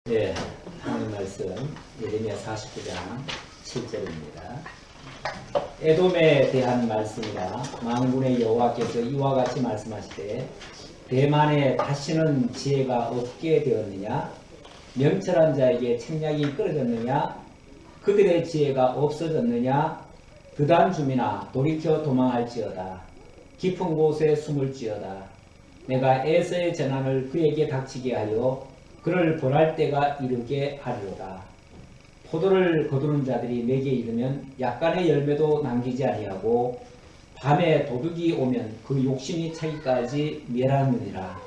예, 하나님 말씀 예레미야 49장 7절입니다. 에돔에 대한 말씀이라. 만군의 여호와께서 이와 같이 말씀하시되 대만에 다시는 지혜가 없게 되었느냐? 명철한 자에게 책략이 끊어졌느냐? 그들의 지혜가 없어졌느냐? 드단 주민아 돌이켜 도망할지어다. 깊은 곳에 숨을지어다. 내가 에서의 재난을 그에게 닥치게 하여 그를 벌할 때가 이르게 하리로다. 포도를 거두는 자들이 내게 이르면 약간의 열매도 남기지 아니하고 밤에 도둑이 오면 그 욕심이 차기까지 멸하느니라.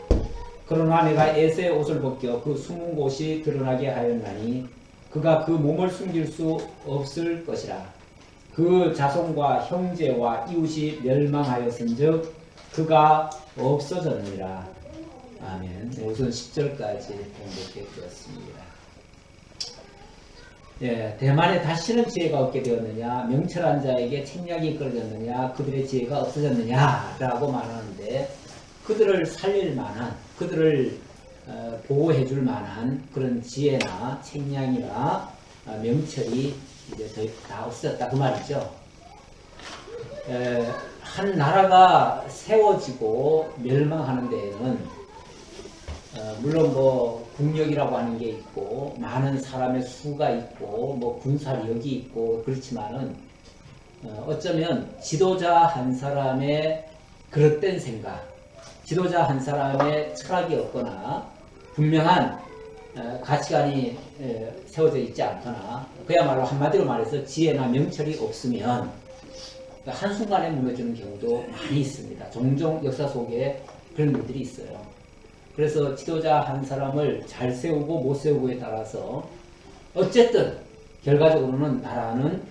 그러나 내가 에서의 옷을 벗겨 그 숨은 곳이 드러나게 하였나니 그가 그 몸을 숨길 수 없을 것이라. 그 자손과 형제와 이웃이 멸망하였은즉 그가 없어졌느니라. 아멘. 우선 10절까지 공독해 드렸습니다. 예, 대만에 다시는 지혜가 없게 되었느냐? 명철한 자에게 책략이 끊어졌느냐? 그들의 지혜가 없어졌느냐? 라고 말하는데 그들을 살릴 만한, 그들을 보호해 줄 만한 그런 지혜나 책략이나 명철이 이제 다 없어졌다 그 말이죠. 한 나라가 세워지고 멸망하는 데에는 물론 뭐 국력이라고 하는 게 있고 많은 사람의 수가 있고 뭐 군사력이 있고 그렇지만은 어쩌면 지도자 한 사람의 그릇된 생각, 지도자 한 사람의 철학이 없거나 분명한 가치관이 세워져 있지 않거나 그야말로 한마디로 말해서 지혜나 명철이 없으면 한순간에 무너지는 경우도 많이 있습니다. 종종 역사 속에 그런 일들이 있어요. 그래서 지도자 한 사람을 잘 세우고 못 세우고에 따라서 어쨌든 결과적으로는 나라는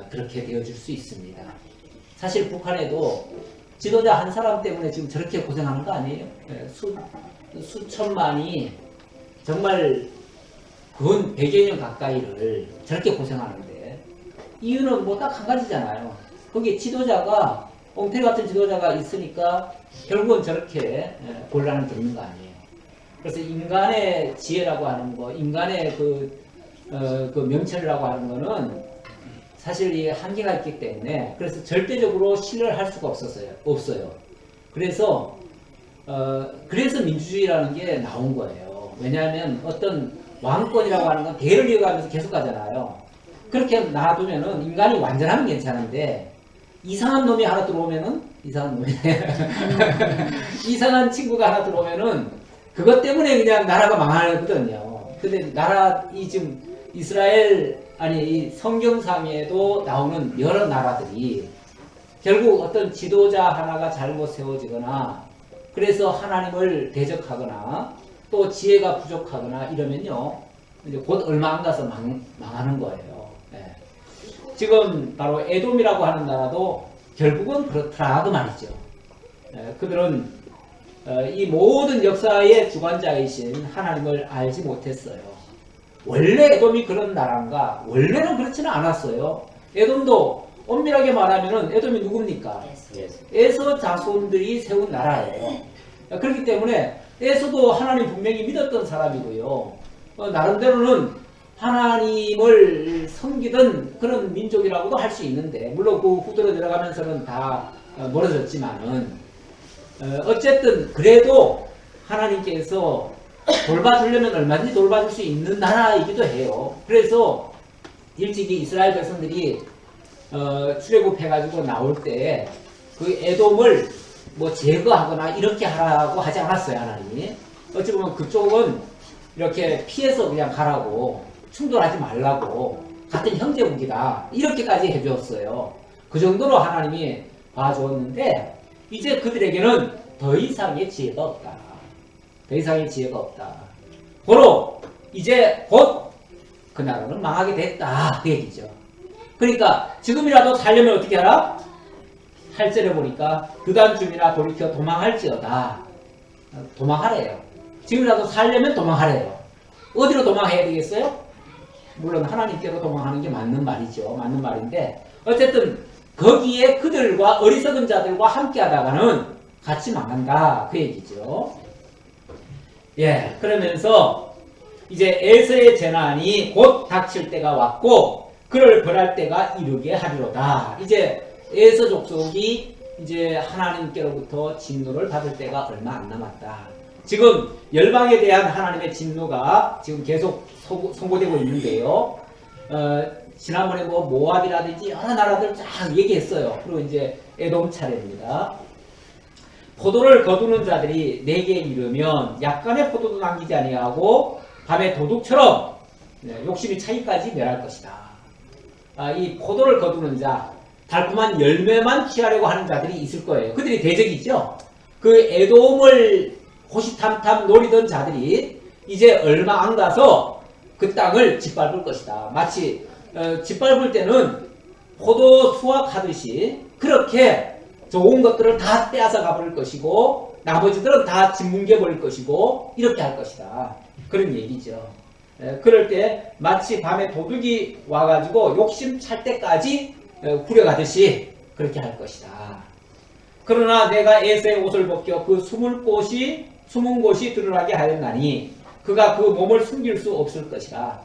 그렇게 되어질 수 있습니다. 사실 북한에도 지도자 한 사람 때문에 지금 저렇게 고생하는 거 아니에요? 수천만이 정말 근 100여 년 가까이를 저렇게 고생하는데 이유는 뭐 딱 한 가지잖아요. 거기에 지도자가 엉터리 같은 지도자가 있으니까 결국은 저렇게 곤란을 겪는 거 아니에요. 그래서 인간의 지혜라고 하는 거, 인간의 그 명철이라고 하는 거는 사실 이 한계가 있기 때문에 그래서 절대적으로 신뢰를 할 수가 없어요. 그래서 민주주의라는 게 나온 거예요. 왜냐하면 어떤 왕권이라고 하는 건 대를 이어가면서 계속 가잖아요. 그렇게 놔두면은 인간이 완전하면 괜찮은데 이상한 놈이 하나 들어오면은 이상한 친구가 하나 들어오면은 그것 때문에 그냥 나라가 망하거든요. 근데 이 지금 이스라엘 이 성경상에도 나오는 여러 나라들이 결국 어떤 지도자 하나가 잘못 세워지거나 그래서 하나님을 대적하거나 또 지혜가 부족하거나 이러면요 이제 곧 얼마 안 가서 망하는 거예요. 지금 바로 에돔이라고 하는 나라도 결국은 그렇더라 그 말이죠. 그들은 이 모든 역사의 주관자이신 하나님을 알지 못했어요. 원래 에돔이 그런 나라인가? 원래는 그렇지는 않았어요. 에돔도 엄밀하게 말하면은 에돔이 누굽니까? 에서 자손들이 세운 나라예요. 그렇기 때문에 에서도 하나님 분명히 믿었던 사람이고요. 나름대로는 하나님을 섬기던 그런 민족이라고도 할 수 있는데 물론 그 후대로 내려가면서는 다 멀어졌지만은 어쨌든 그래도 하나님께서 돌봐주려면 얼마든지 돌봐줄 수 있는 나라이기도 해요. 그래서 일찍이 이스라엘 백성들이 출애굽해가지고 나올 때 그 에돔을 뭐 제거하거나 이렇게 하라고 하지 않았어요. 하나님이. 어찌 보면 그쪽은 이렇게 피해서 그냥 가라고 충돌하지 말라고 같은 형제국이다 이렇게까지 해주었어요. 그 정도로 하나님이 봐주었는데 이제 그들에게는 더 이상의 지혜가 없다. 더 이상의 지혜가 없다. 바로 이제 곧 그 나라는 망하게 됐다 그 얘기죠. 그러니까 지금이라도 살려면 어떻게 하라? 8절에 보니까 드단 주민아 돌이켜 도망할지어다. 도망하래요. 지금이라도 살려면 도망하래요. 어디로 도망해야 되겠어요? 물론 하나님께로 도망하는 게 맞는 말이죠. 맞는 말인데 어쨌든 거기에 그들과 어리석은 자들과 함께 하다가는 같이 망한다 그 얘기죠. 예, 그러면서 이제 에서의 재난이 곧 닥칠 때가 왔고 그를 벌할 때가 이르게 하리로다. 이제 에서 족속이 이제 하나님께로부터 진노를 받을 때가 얼마 안 남았다. 지금 열방에 대한 하나님의 진노가 지금 계속 선고되고 있는데요. 지난번에 뭐 모압이라든지 여러 나라들 쫙 얘기했어요. 그리고 이제 에돔 차례입니다. 포도를 거두는 자들이 내게 이르면 약간의 포도도 남기지 아니하고 밤에 도둑처럼 욕심이 차기까지 멸할 것이다. 이 포도를 거두는 자, 달콤한 열매만 취하려고 하는 자들이 있을 거예요. 그들이 대적이죠. 그 에돔을 호시탐탐 노리던 자들이 이제 얼마 안 가서 그 땅을 짓밟을 것이다. 마치 짓밟을 때는 포도 수확하듯이 그렇게 좋은 것들을 다 빼앗아 가버릴 것이고 나머지들은 다 짓뭉개 버릴 것이고 이렇게 할 것이다. 그런 얘기죠. 그럴 때 마치 밤에 도둑이 와가지고 욕심 찰 때까지 후려가듯이 그렇게 할 것이다. 그러나 내가 에서의 옷을 벗겨 그 숨은 곳이 드러나게 하였나니 그가 그 몸을 숨길 수 없을 것이라.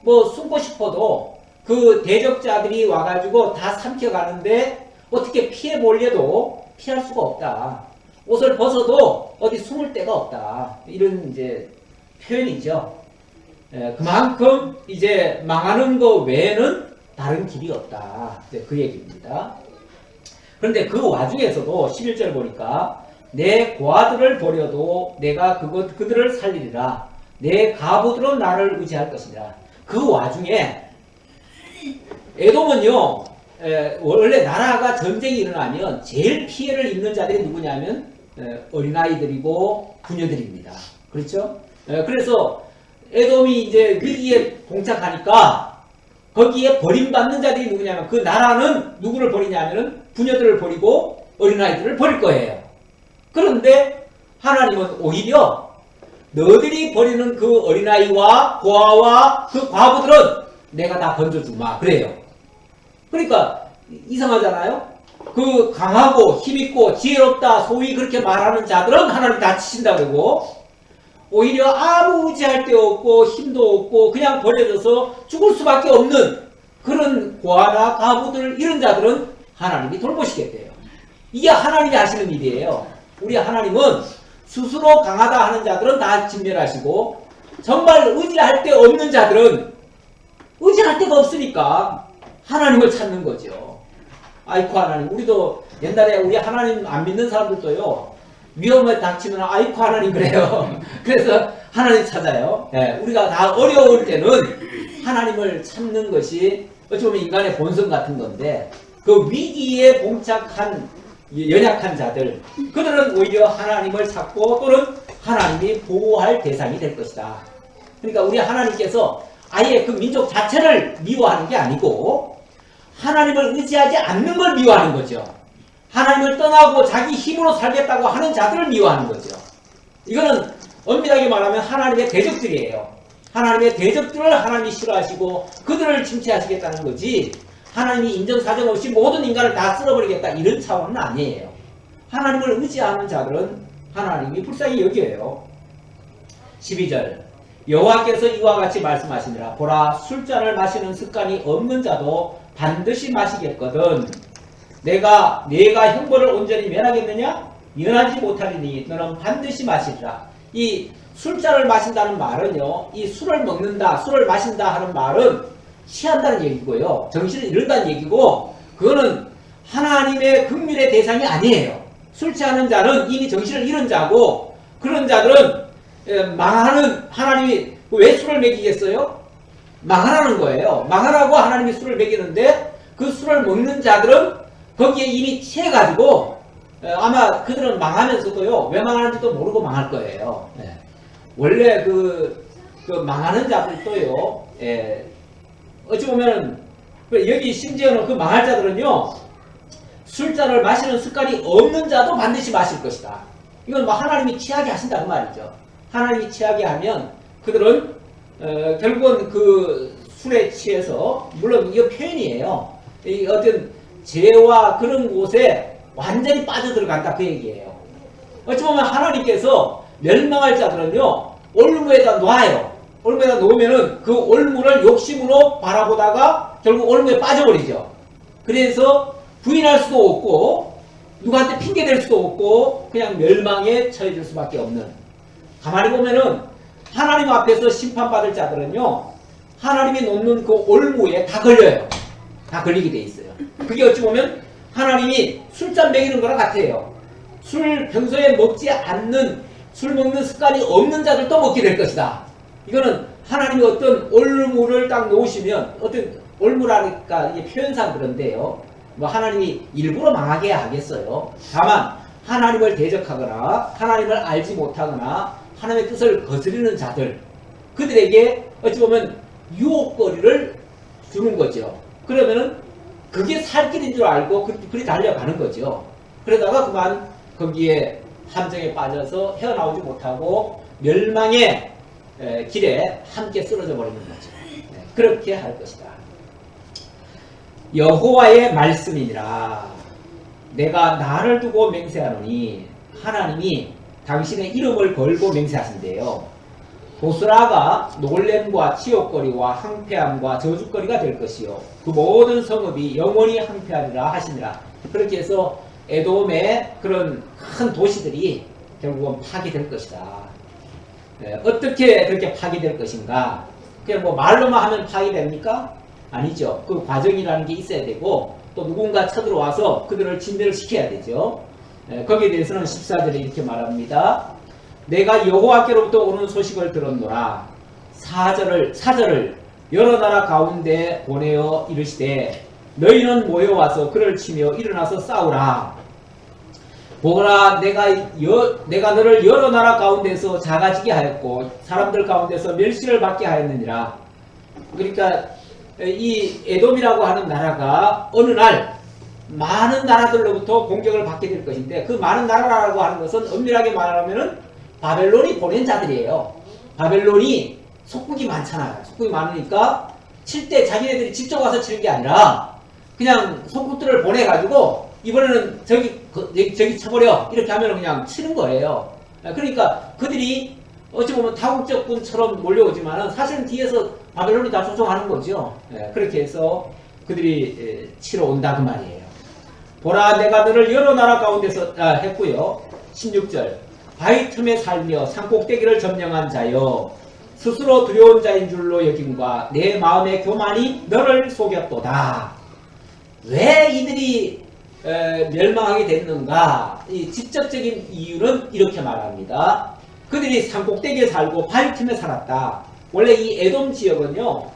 뭐 숨고 싶어도 그 대적자들이 와가지고 다 삼켜가는데 어떻게 피해 보려도 피할 수가 없다. 옷을 벗어도 어디 숨을 데가 없다. 이런 이제 표현이죠. 그만큼 이제 망하는 것 외에는 다른 길이 없다. 그 얘기입니다. 그런데 그 와중에서도 11절 보니까 내 고아들을 버려도 내가 그들을 살리리라. 내 가부들은 나를 의지할 것이라. 그 와중에 에돔은요, 원래 나라가 전쟁이 일어나면 제일 피해를 입는 자들이 누구냐면 어린아이들이고 부녀들입니다. 그렇죠? 그래서 에돔이 이제 위기에 봉착하니까 거기에 버림받는 자들이 누구냐면 그 나라는 누구를 버리냐면은 부녀들을 버리고 어린아이들을 버릴 거예요. 그런데 하나님은 오히려 너들이 버리는 그 어린아이와 고아와 그 과부들은 내가 다 건져주마 그래요. 그러니까 이상하잖아요. 그 강하고 힘있고 지혜롭다 소위 그렇게 말하는 자들은 하나님 다 치신다 그러고 오히려 아무 의지할 데 없고 힘도 없고 그냥 버려져서 죽을 수밖에 없는 그런 고아나 과부들 이런 자들은 하나님이 돌보시겠대요. 이게 하나님이 하시는 일이에요. 우리 하나님은 스스로 강하다 하는 자들은 다 진멸하시고 정말 의지할 데 없는 자들은 의지할 데가 없으니까 하나님을 찾는 거죠. 아이쿠 하나님. 우리도 옛날에 우리 하나님 안 믿는 사람들도요. 위험에 닥치면 아이쿠 하나님 그래요. 그래서 하나님 찾아요. 우리가 다 어려울 때는 하나님을 찾는 것이 어찌 보면 인간의 본성 같은 건데 그 위기에 봉착한 연약한 자들 그들은 오히려 하나님을 찾고 또는 하나님이 보호할 대상이 될 것이다. 그러니까 우리 하나님께서 아예 그 민족 자체를 미워하는 게 아니고 하나님을 의지하지 않는 걸 미워하는 거죠. 하나님을 떠나고 자기 힘으로 살겠다고 하는 자들을 미워하는 거죠. 이거는 엄밀하게 말하면 하나님의 대적들이에요. 하나님의 대적들을 하나님이 싫어하시고 그들을 침체하시겠다는 거지 하나님이 인정사정 없이 모든 인간을 다 쓸어버리겠다 이런 차원은 아니에요. 하나님을 의지하는 자들은 하나님이 불쌍히 여겨요. 12절 여호와께서 이와 같이 말씀하시니라. 보라 술잔을 마시는 습관이 없는 자도 반드시 마시겠거든. 내가 형벌을 온전히 면하겠느냐? 면하지 못하리니 너는 반드시 마시리라. 이 술잔을 마신다는 말은요. 이 술을 먹는다, 술을 마신다 하는 말은 취한다는 얘기고요. 정신을 잃는다는 얘기고 그거는 하나님의 긍휼의 대상이 아니에요. 술 취하는 자는 이미 정신을 잃은 자고 그런 자들은 망하는 하나님이 왜 술을 먹이겠어요? 망하라는 거예요. 망하라고 하나님이 술을 먹이는데 그 술을 먹는 자들은 거기에 이미 취해가지고 아마 그들은 망하면서도요. 왜 망하는지도 모르고 망할 거예요. 원래 그 망하는 자들도요. 어찌 보면은 여기 심지어는 그 망할 자들은요. 술잔을 마시는 습관이 없는 자도 반드시 마실 것이다. 이건 뭐 하나님이 취하게 하신다는 말이죠. 하나님이 취하게 하면 그들은 결국은 그 술에 취해서 물론 이거 표현이에요. 이 어떤 죄와 그런 곳에 완전히 빠져들어간다 그 얘기예요. 어찌 보면 하나님께서 멸망할 자들은요 올무에다 놔요. 올무에다 놓으면은 그 올무를 욕심으로 바라보다가 결국 올무에 빠져버리죠. 그래서 부인할 수도 없고 누구한테 핑계댈 수도 없고 그냥 멸망에 처해질 수밖에 없는. 가만히 보면은 하나님 앞에서 심판받을 자들은요, 하나님이 놓는 그 올무에 다 걸려요. 다 걸리게 돼 있어요. 그게 어찌 보면 하나님이 술잔 먹이는 거랑 같아요. 술 평소에 먹지 않는, 술 먹는 습관이 없는 자들도 먹게 될 것이다. 이거는 하나님이 어떤 올무를 딱 놓으시면, 어떤 올무라니까 이게 표현상 그런데요, 뭐 하나님이 일부러 망하게 하겠어요. 다만 하나님을 대적하거나 하나님을 알지 못하거나 하나님의 뜻을 거스르는 자들, 그들에게 어찌 보면 유혹거리를 주는 거죠. 그러면은 그게 살 길인 줄 알고 그리 달려가는 거죠. 그러다가 그만 거기에 함정에 빠져서 헤어나오지 못하고 멸망의 길에 함께 쓰러져 버리는 거죠. 그렇게 할 것이다. 여호와의 말씀이니라. 내가 나를 두고 맹세하노니, 하나님이 당신의 이름을 걸고 맹세하신대요. 보스라가 놀램과 치욕거리와 항폐함과 저주거리가 될 것이요, 그 모든 성읍이 영원히 항폐하리라 하시니라. 그렇게 해서 에돔의 그런 큰 도시들이 결국은 파괴될 것이다. 어떻게 그렇게 파괴될 것인가? 그냥 뭐 말로만 하면 파괴됩니까? 아니죠. 그 과정이라는 게 있어야 되고, 또 누군가 쳐들어와서 그들을 진멸을 시켜야 되죠. 거기에 대해서는 14절에 이렇게 말합니다. 내가 여호와께로부터 오는 소식을 들었노라. 사절을 여러 나라 가운데 보내어 이르시되 너희는 모여와서 그를 치며 일어나서 싸우라. 보거라, 내가 너를 여러 나라 가운데서 작아지게 하였고 사람들 가운데서 멸시를 받게 하였느니라. 그러니까 이 에돔이라고 하는 나라가 어느 날 많은 나라들로부터 공격을 받게 될 것인데, 그 많은 나라라고 하는 것은 엄밀하게 말하면은 바벨론이 보낸 자들이에요. 바벨론이 속국이 많잖아요. 속국이 많으니까 칠 때 자기네들이 직접 와서 치는 게 아니라 그냥 속국들을 보내가지고 이번에는 저기 쳐버려, 이렇게 하면 그냥 치는 거예요. 그러니까 그들이 어찌 보면 다국적군처럼 몰려오지만은 사실은 뒤에서 바벨론이 다 조종하는 거죠. 그렇게 해서 그들이 치러 온다 그 말이에요. 보라, 내가 너를 여러 나라 가운데서 했고요. 16절 바위 틈에 살며 산꼭대기를 점령한 자여, 스스로 두려운 자인 줄로 여김과 내 마음의 교만이 너를 속였도다. 왜 이들이 멸망하게 됐는가? 이 직접적인 이유는 이렇게 말합니다. 그들이 산꼭대기에 살고 바위 틈에 살았다. 원래 이 에돔 지역은요,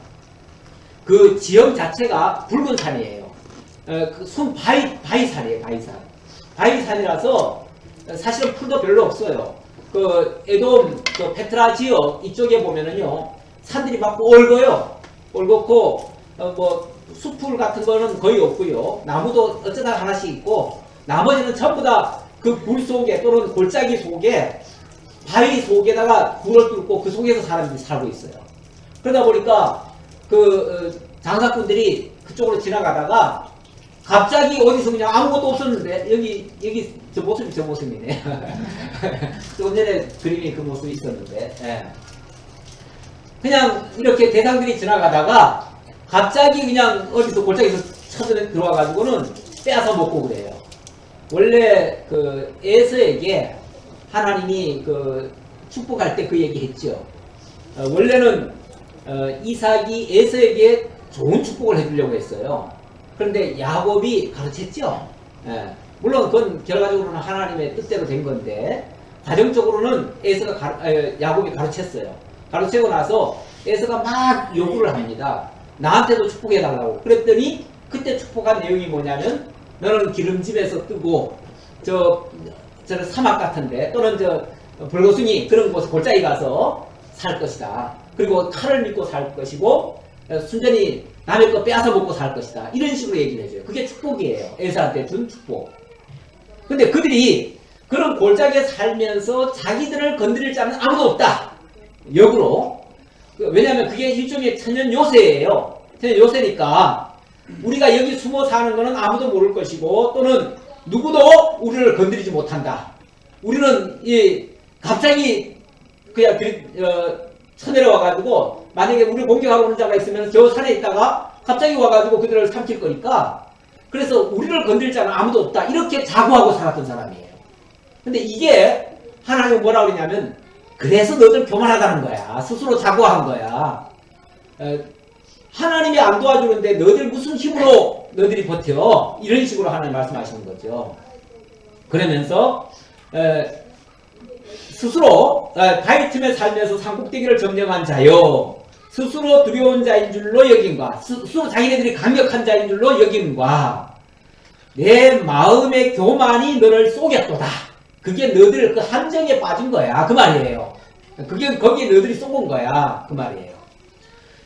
그 지형 자체가 붉은 산이에요. 그 바위산이에요, 바위산. 바위산이라서 사실은 풀도 별로 없어요. 그 에돔, 그 페트라 지역 이쪽에 보면은요, 산들이 막 뻘거요. 뻘겋고, 뭐, 수풀 같은 거는 거의 없고요. 나무도 어쩌다 하나씩 있고, 나머지는 전부 다 그 굴 속에 또는 골짜기 속에, 바위 속에다가 굴을 뚫고 그 속에서 사람들이 살고 있어요. 그러다 보니까 그 장사꾼들이 그쪽으로 지나가다가 갑자기 어디서 그냥 아무것도 없었는데, 여기 저 모습이네. 조금 전에 그림이 그 모습이 있었는데, 그냥 이렇게 대상들이 지나가다가 갑자기 그냥 어디서 골짜기에서 쳐들어 들어와가지고는 빼앗아 먹고 그래요. 원래 그 에서에게 하나님이 그 축복할 때 그 얘기 했죠. 원래는 이삭이 에서에게 좋은 축복을 해주려고 했어요. 그런데 야곱이 가르쳤죠. 물론 그건 결과적으로는 하나님의 뜻대로 된 건데, 과정적으로는 야곱이 가르쳤어요. 가르치고 나서 에서가 막 요구를 합니다. 나한테도 축복해달라고. 그랬더니 그때 축복한 내용이 뭐냐면, 너는 기름짐에서 뜨고 저는 사막 같은데 또는 불거숭이 그런 곳에 골짜기 가서 살 것이다. 그리고 칼을 믿고 살 것이고 순전히 남의 거 빼앗아 먹고 살 것이다. 이런 식으로 얘기를 해줘요. 그게 축복이에요. 에서한테 준 축복. 근데 그들이 그런 골짜기에 살면서 자기들을 건드릴 자는 아무도 없다. 역으로. 왜냐하면 그게 일종의 천연 요새예요. 천연 요새니까 우리가 여기 숨어 사는 거는 아무도 모를 것이고, 또는 누구도 우리를 건드리지 못한다. 우리는 갑자기 그냥 쳐내려와가지고 만약에 우리 공격하고 오는 자가 있으면 저 산에 있다가 갑자기 와가지고 그들을 삼킬 거니까 그래서 우리를 건드릴 자는 아무도 없다. 이렇게 자고하고 살았던 사람이에요. 근데 이게 하나님은 뭐라고 그러냐면 그래서 너들 교만하다는 거야. 스스로 자고한 거야. 하나님이 안 도와주는데 너들 무슨 힘으로 너들이 버텨? 이런 식으로 하나님 말씀하시는 거죠. 그러면서 스스로 바위 틈에 살면서 산꼭대기를 점령한 자요. 스스로 두려운 자인 줄로 여김과 스스로 자기네들이 강력한 자인 줄로 여김과 내 마음의 교만이 너를 속였도다. 그게 너들 그 함정에 빠진 거야. 그 말이에요. 그게 거기에 너들이 속은 거야. 그 말이에요.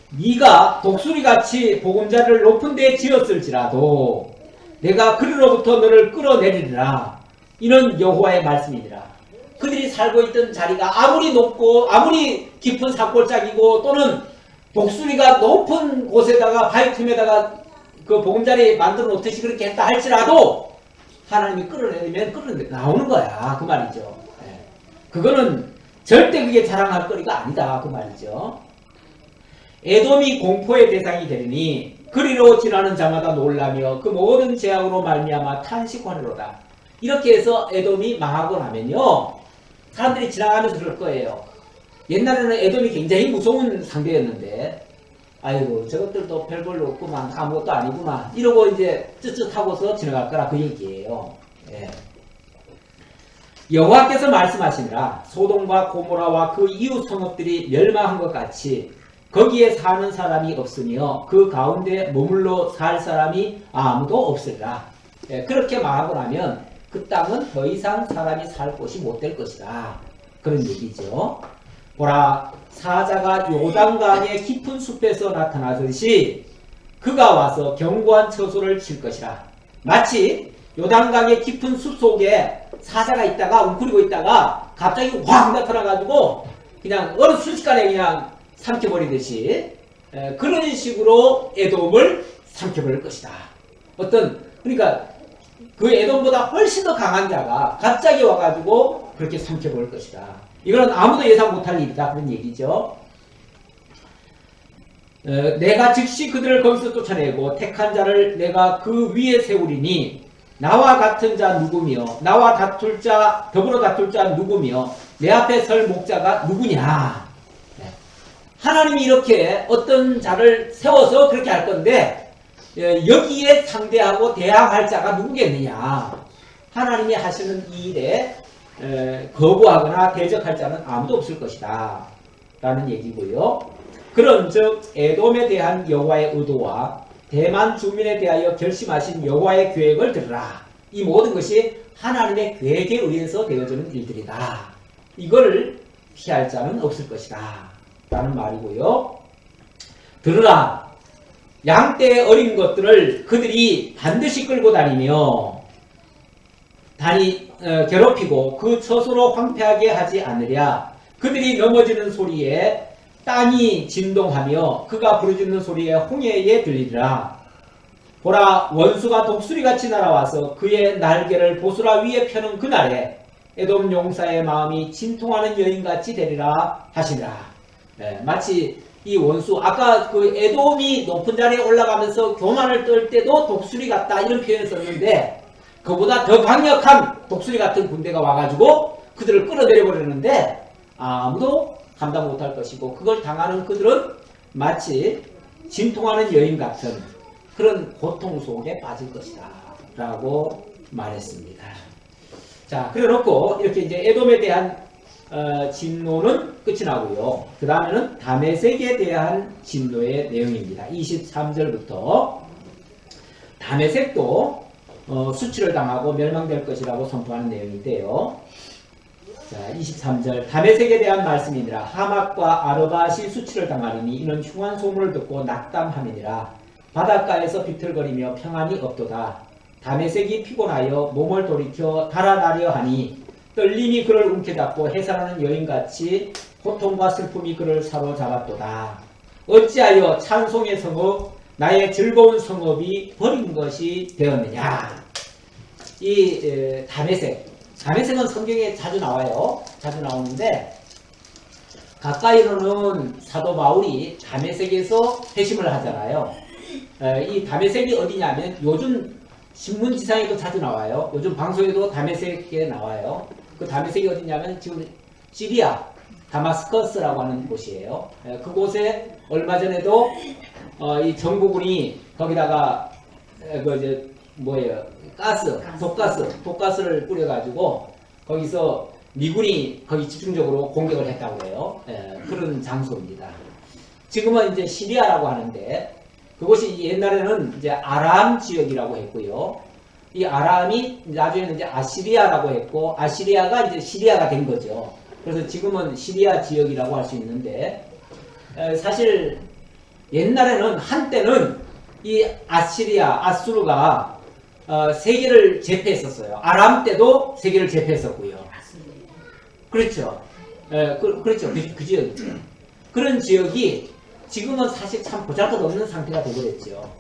네가 독수리같이 보금자리를 높은 데에 지었을지라도 내가 그리로부터 너를 끌어내리리라. 이는 여호와의 말씀이니라. 그들이 살고 있던 자리가 아무리 높고 아무리 깊은 산골짜기고 또는 독수리가 높은 곳에다가 바위 틈에다가 그 보금자리 만들어 놓듯이 그렇게 했다 할지라도 하나님이 끌어내리면 끌어나오는 거야. 그 말이죠. 그거는 절대 그게 자랑할 거리가 아니다. 그 말이죠. 에돔이 공포의 대상이 되리니 그리로 지나는 자마다 놀라며 그 모든 재앙으로 말미암아 탄식하리로다. 이렇게 해서 에돔이 망하고 나면요 사람들이 지나가면서 그럴 거예요. 옛날에는 에돔이 굉장히 무서운 상대였는데 아이고 저것들도 별걸로 없구만 아무것도 아니구나 이러고 이제 쯧쯧하고서 지나갈 거라 그 얘기예요. 예. 여호와께서 말씀하시니라. 소돔과 고모라와 그 이웃 성읍들이 멸망한 것 같이 거기에 사는 사람이 없으며 그 가운데 머물러 살 사람이 아무도 없으리라. 예, 그렇게 망하고 나면 그 땅은 더 이상 사람이 살 곳이 못 될 것이다. 그런 얘기죠. 보라, 사자가 요단강의 깊은 숲에서 나타나듯이 그가 와서 견고한 처소를 칠 것이라. 마치 요단강의 깊은 숲 속에 사자가 있다가 웅크리고 있다가 갑자기 확 나타나가지고 그냥 어느 순식간에 그냥 삼켜버리듯이 그런 식으로 에돔을 삼켜버릴 것이다. 그러니까 그 에돔보다 훨씬 더 강한 자가 갑자기 와가지고 그렇게 삼켜버릴 것이다. 이거는 아무도 예상 못할 일이다. 그런 얘기죠. 내가 즉시 그들을 거기서 쫓아내고 택한 자를 내가 그 위에 세우리니 나와 같은 자 누구며 나와 더불어 다툴 자 누구며 내 앞에 설 목자가 누구냐. 하나님이 이렇게 어떤 자를 세워서 그렇게 할 건데 여기에 상대하고 대항할 자가 누구겠느냐. 하나님이 하시는 이 일에 거부하거나 대적할 자는 아무도 없을 것이다 라는 얘기고요. 그런즉 에돔에 대한 여호와의 의도와 대만 주민에 대하여 결심하신 여호와의 계획을 들으라. 이 모든 것이 하나님의 계획에 의해서 되어지는 일들이다. 이걸 피할 자는 없을 것이다 라는 말이고요. 들으라. 양떼 어린 것들을 그들이 반드시 끌고 다니며 괴롭히고 그 처소로 황폐하게 하지 않으랴. 그들이 넘어지는 소리에 땅이 진동하며 그가 부르짖는 소리에 홍해에 들리리라. 보라, 원수가 독수리같이 날아와서 그의 날개를 보스라 위에 펴는 그날에 에돔 용사의 마음이 진통하는 여인같이 되리라 하시니라. 마치 이 원수, 아까 그 에돔이 높은 자리에 올라가면서 교만을 떨 때도 독수리 같다 이런 표현을 썼는데 그보다 더 강력한 독수리 같은 군대가 와가지고 그들을 끌어내려 버리는데 아무도 감당 못할 것이고 그걸 당하는 그들은 마치 진통하는 여인 같은 그런 고통 속에 빠질 것이다 라고 말했습니다. 자, 그래 놓고 이렇게 이제 에돔에 대한 진노는 끝이 나고요. 그 다음에는 다메섹에 대한 진노의 내용입니다. 23절부터 다메섹도 수치를 당하고 멸망될 것이라고 선포하는 내용인데요. 자, 23절 다메섹에 대한 말씀이니라. 하맛과 아르밧이 수치를 당하리니 이는 흉한 소문을 듣고 낙담함이니라. 바닷가에서 비틀거리며 평안이 없도다. 다메섹이 피곤하여 몸을 돌이켜 달아나려 하니 떨림이 그를 움켜잡고 해산하는 여인같이 고통과 슬픔이 그를 사로잡았도다. 어찌하여 찬송의 성읍 나의 즐거운 성읍이 버린 것이 되었느냐. 이 다메섹은 성경에 자주 나와요. 자주 나오는데 가까이로는 사도 바울이 다메섹에서 회심을 하잖아요. 이 다메섹이 어디냐면 요즘 신문지상에도 자주 나와요. 요즘 방송에도 다메섹에 나와요. 그 다메섹이 어디냐면 지금 시리아 다마스커스라고 하는 곳이에요. 그곳에 얼마 전에도 이 정부군이 거기다가 독가스를 뿌려가지고 거기서 미군이 거기 집중적으로 공격을 했다고 해요. 그런 장소입니다. 지금은 이제 시리아라고 하는데 그곳이 옛날에는 이제 아람 지역이라고 했고요. 이 아람이 나중에는 이제 아시리아라고 했고 아시리아가 이제 시리아가 된 거죠. 그래서 지금은 시리아 지역이라고 할 수 있는데 사실 옛날에는 한때는 이 아수르가 세계를 제패했었어요. 아람 때도 세계를 제패했었고요. 그렇죠. 그렇죠. 그 지역이죠. 그런 지역이 지금은 사실 참 보잘것없는 상태가 되버렸죠.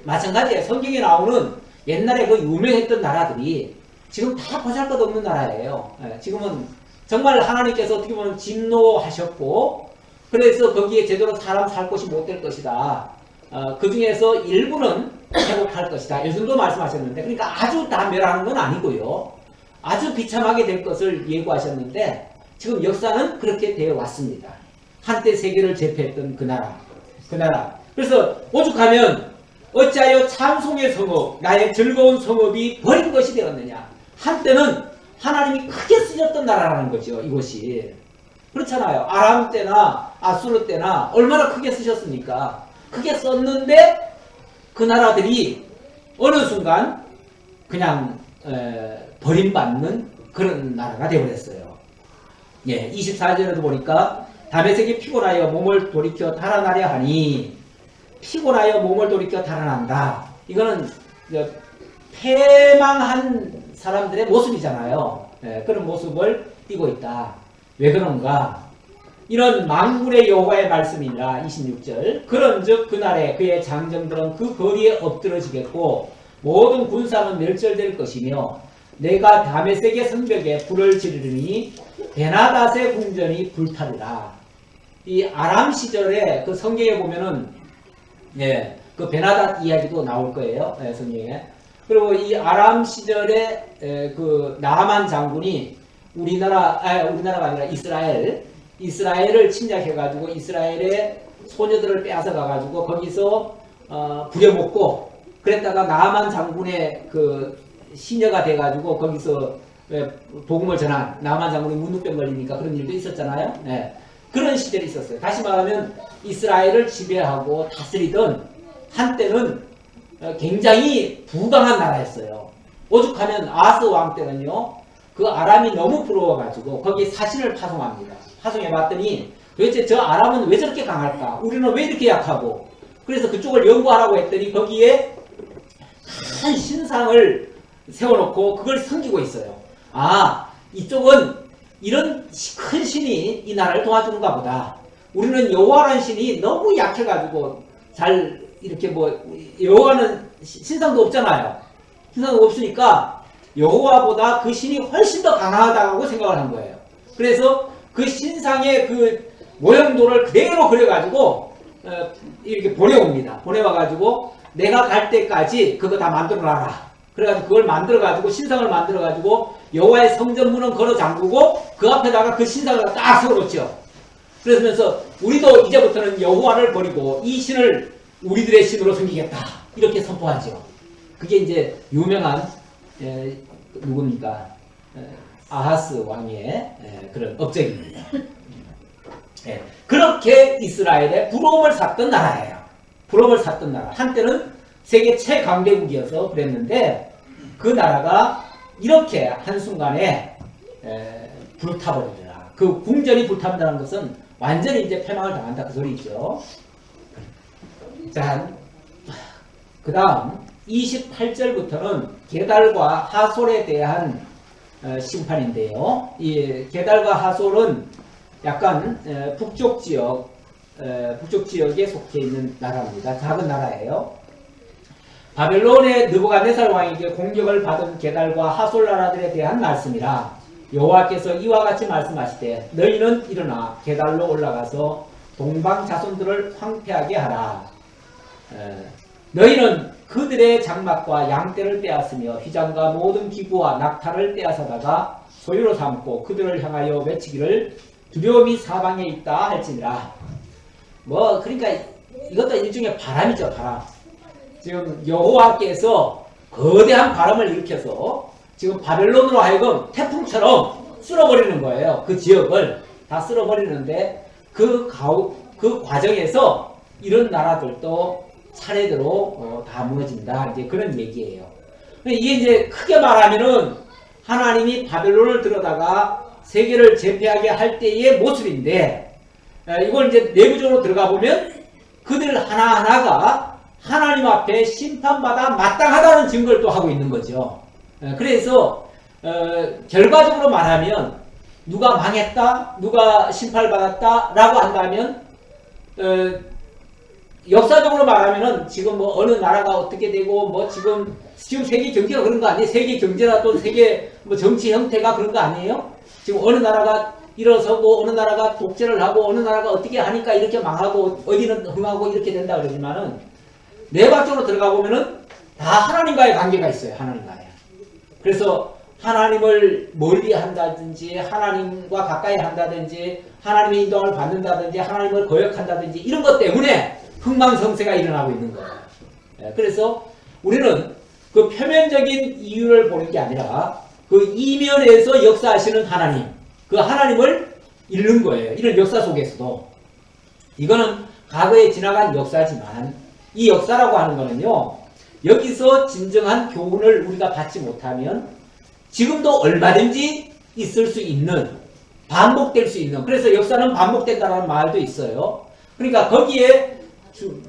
마찬가지에 성경에 나오는 옛날에 그 유명했던 나라들이 지금 다 보잘것없는 나라예요. 지금은 정말 하나님께서 어떻게 보면 진노하셨고 그래서 거기에 제대로 사람 살 곳이 못 될 것이다. 그 중에서 일부는 회복할 것이다. 이 정도 말씀하셨는데 그러니까 아주 다 멸하는 건 아니고요. 아주 비참하게 될 것을 예고하셨는데 지금 역사는 그렇게 되어 왔습니다. 한때 세계를 제패했던 그 나라. 그래서 오죽하면 어찌하여 찬송의 성읍, 나의 즐거운 성읍이 버린 것이 되었느냐. 한때는 하나님이 크게 쓰셨던 나라라는 거죠. 이곳이. 그렇잖아요. 아람 때나 아수르 때나 얼마나 크게 쓰셨습니까? 크게 썼는데 그 나라들이 어느 순간 그냥 버림받는 그런 나라가 되어버렸어요. 예, 24절에도 보니까 다메섹이 피곤하여 몸을 돌이켜 달아나려 하니 피곤하여 몸을 돌이켜 달아난다. 이거는 패망한 사람들의 모습이잖아요. 그런 모습을 띠고 있다. 왜 그런가? 이런 만군의 여호와의 말씀이니라. 26절 그런즉 그날에 그의 장정들은 그 거리에 엎드러지겠고 모든 군사는 멸절될 것이며 내가 다메섹의 성벽에 불을 지르니 베나닷의 궁전이 불타리라. 이 아람 시절에 그 성경에 보면은 그 베나닷 이야기도 나올 거예요. 성경에. 그리고 이 아람 시절에 그 나하만 장군이 우리나라가 아니라 이스라엘을 침략해가지고 이스라엘의 소녀들을 빼앗아가가지고 거기서 부려먹고 그랬다가 나하만 장군의 그 시녀가 돼가지고 거기서 복음을 전한 나하만 장군이 문둥병 걸리니까 그런 일도 있었잖아요. 그런 시절이 있었어요. 다시 말하면 이스라엘을 지배하고 다스리던 한때는 굉장히 부강한 나라였어요. 오죽하면 아스 왕 때는요. 그 아람이 너무 부러워가지고 거기에 사신을 파송합니다. 파송해봤더니 도대체 저 아람은 왜 저렇게 강할까? 우리는 왜 이렇게 약하고? 그래서 그쪽을 연구하라고 했더니 거기에 큰 신상을 세워놓고 그걸 섬기고 있어요. 아, 이쪽은 이런 큰 신이 이 나라를 도와주는가 보다. 우리는 여호와라는 신이 너무 약해가지고 잘 이렇게 여호와는 신상도 없잖아요. 신상도 없으니까 여호와보다 그 신이 훨씬 더 강하다고 생각을 한 거예요. 그래서 그 신상의 그 모형도를 그대로 그려가지고 이렇게 보내옵니다. 보내와가지고 내가 갈 때까지 그거 다 만들어놔라. 그래가지고 그걸 만들어가지고 신상을 만들어가지고 여호와의 성전문은 걸어 잠그고 그 앞에다가 그 신상을 딱 세워놓죠. 그러면서 우리도 이제부터는 여호와를 버리고 이 신을 우리들의 신으로 섬기겠다. 이렇게 선포하죠. 그게 이제 유명한 누굽니까? 아하스 왕의 그런 업적입니다. 그렇게 이스라엘의 부러움을 샀던 나라예요. 부러움을 샀던 나라. 한때는 세계 최강대국이어서 그랬는데 그 나라가 이렇게 한순간에 불타버리더라. 그 궁전이 불탄다는 것은 완전히 이제 패망을 당한다 그 소리죠. 자, 그 다음 28절부터는 게달과 하솔에 대한 심판인데요. 이 게달과 하솔은 약간 북쪽 지역에 속해 있는 나라입니다. 작은 나라예요. 바벨론의 느부갓네살 왕에게 공격을 받은 게달과 하솔 나라들에 대한 말씀이라. 여호와께서 이와 같이 말씀하시되 너희는 일어나 게달로 올라가서 동방 자손들을 황폐하게 하라. 너희는 그들의 장막과 양떼를 빼앗으며 휘장과 모든 기구와 낙타를 빼앗아다가 소유로 삼고 그들을 향하여 외치기를 두려움이 사방에 있다 할지니라. 그러니까 이것도 일종의 바람이죠. 바람. 지금 여호와께서 거대한 바람을 일으켜서 지금 바벨론으로 하여금 태풍처럼 쓸어버리는 거예요. 그 지역을 다 쓸어버리는데 그 과정에서 이런 나라들도 차례대로 다 무너진다. 이제 그런 얘기예요. 이게 이제 크게 말하면은 하나님이 바벨론을 들어다가 세계를 제패하게 할 때의 모습인데, 이걸 이제 내부적으로 들어가 보면 그들 하나하나가 하나님 앞에 심판받아 마땅하다는 증거를 또 하고 있는 거죠. 그래서 결과적으로 말하면 누가 망했다, 누가 심판을 받았다 라고 한다면 역사적으로 말하면은 지금 어느 나라가 어떻게 되고 지금 세계 경제가 그런 거 아니에요? 세계 경제나 또 세계 정치 형태가 그런 거 아니에요? 지금 어느 나라가 일어서고 어느 나라가 독재를 하고 어느 나라가 어떻게 하니까 이렇게 망하고 어디는 흥하고 이렇게 된다 그러지만은 내각적으로 들어가 보면은 다 하나님과의 관계가 있어요. 하나님과의. 그래서 하나님을 멀리 한다든지 하나님과 가까이 한다든지 하나님의 인도함을 받는다든지 하나님을 거역한다든지 이런 것 때문에 흥망성쇠가 일어나고 있는 거예요. 그래서 우리는 그 표면적인 이유를 보는 게 아니라 그 이면에서 역사하시는 하나님, 그 하나님을 잃는 거예요. 이런 역사 속에서도. 이거는 과거에 지나간 역사지만 이 역사라고 하는 거는요, 여기서 진정한 교훈을 우리가 받지 못하면 지금도 얼마든지 있을 수 있는, 반복될 수 있는, 그래서 역사는 반복된다는 말도 있어요. 그러니까 거기에